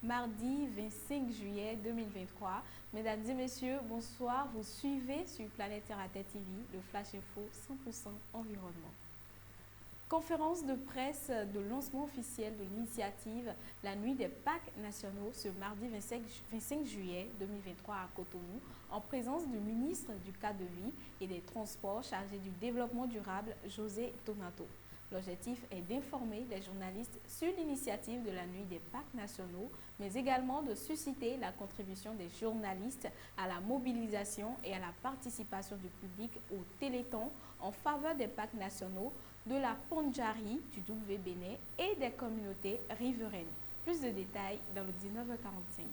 mardi 25 juillet 2023. Mesdames et messieurs, bonsoir. Vous suivez sur Planète Terre à Terre TV, le Flash Info 100% environnement. Conférence de presse de lancement officiel de l'initiative La Nuit des Parcs nationaux ce mardi 25 juillet 2023 à Cotonou, en présence du ministre du Cadre de Vie et des Transports chargé du développement durable, José Donato. L'objectif est d'informer les journalistes sur l'initiative de la Nuit des Parcs nationaux, mais également de susciter la contribution des journalistes à la mobilisation et à la participation du public au Téléthon en faveur des parcs nationaux, de la Pondjari, du WBénin et des communautés riveraines. Plus de détails dans le 19h45.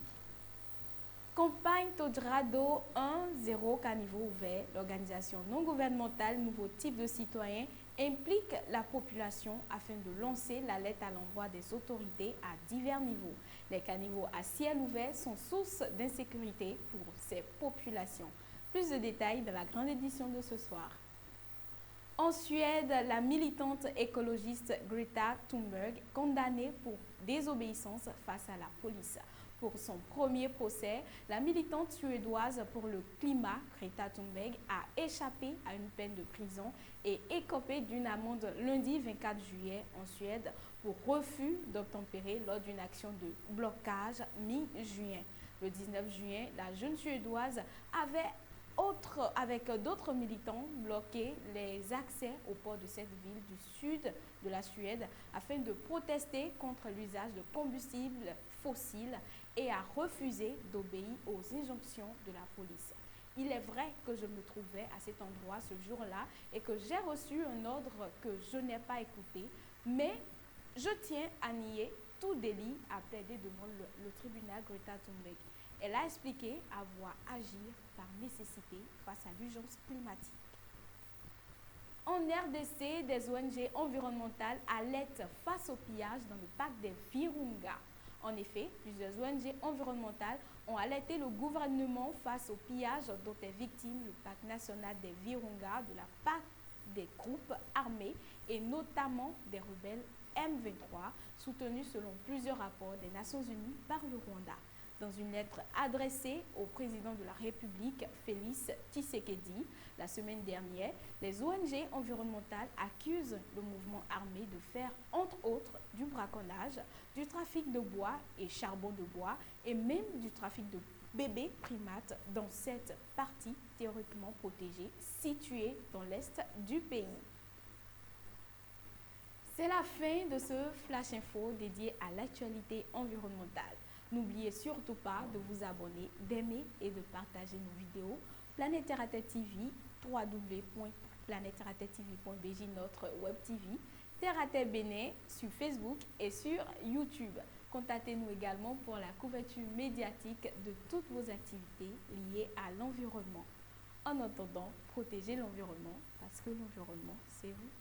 Campagne Todrado 1-0 caniveau ouvert, l'organisation non gouvernementale Nouveau Type de Citoyens implique la population afin de lancer l'alerte à l'endroit des autorités à divers niveaux. Les caniveaux à ciel ouvert sont source d'insécurité pour ces populations. Plus de détails dans la grande édition de ce soir. En Suède, la militante écologiste Greta Thunberg, condamnée pour désobéissance face à la police. Pour son premier procès, la militante suédoise pour le climat, Greta Thunberg, a échappé à une peine de prison et écopé d'une amende lundi 24 juillet en Suède pour refus d'obtempérer lors d'une action de blocage mi-juin. Le 19 juin, la jeune suédoise avait avec d'autres militants bloqué les accès au port de cette ville du sud de la Suède afin de protester contre l'usage de combustibles fossiles et a refusé d'obéir aux injonctions de la police. Il est vrai que je me trouvais à cet endroit ce jour-là et que j'ai reçu un ordre que je n'ai pas écouté, mais je tiens à nier tout délit, a plaidé devant le tribunal Greta Thunberg. Elle a expliqué avoir agi par nécessité face à l'urgence climatique. En RDC, des ONG environnementales alertent face au pillage dans le parc des Virunga. En effet, plusieurs ONG environnementales ont alerté le gouvernement face au pillage dont est victime le parc national des Virunga de la part des groupes armés et notamment des rebelles M23, soutenus selon plusieurs rapports des Nations Unies par le Rwanda. Dans une lettre adressée au président de la République, Félix Tshisekedi, la semaine dernière, les ONG environnementales accusent le mouvement armé de faire, entre autres, du braconnage, du trafic de bois et charbon de bois et même du trafic de bébés primates dans cette partie théoriquement protégée située dans l'est du pays. C'est la fin de ce Flash Info dédié à l'actualité environnementale. N'oubliez surtout pas de vous abonner, d'aimer et de partager nos vidéos. Planète Terre à Terre TV, www.planetterraterretv.bj, notre web TV. Terre à Terre Bénin sur Facebook et sur YouTube. Contactez-nous également pour la couverture médiatique de toutes vos activités liées à l'environnement. En attendant, protégez l'environnement parce que l'environnement, c'est vous.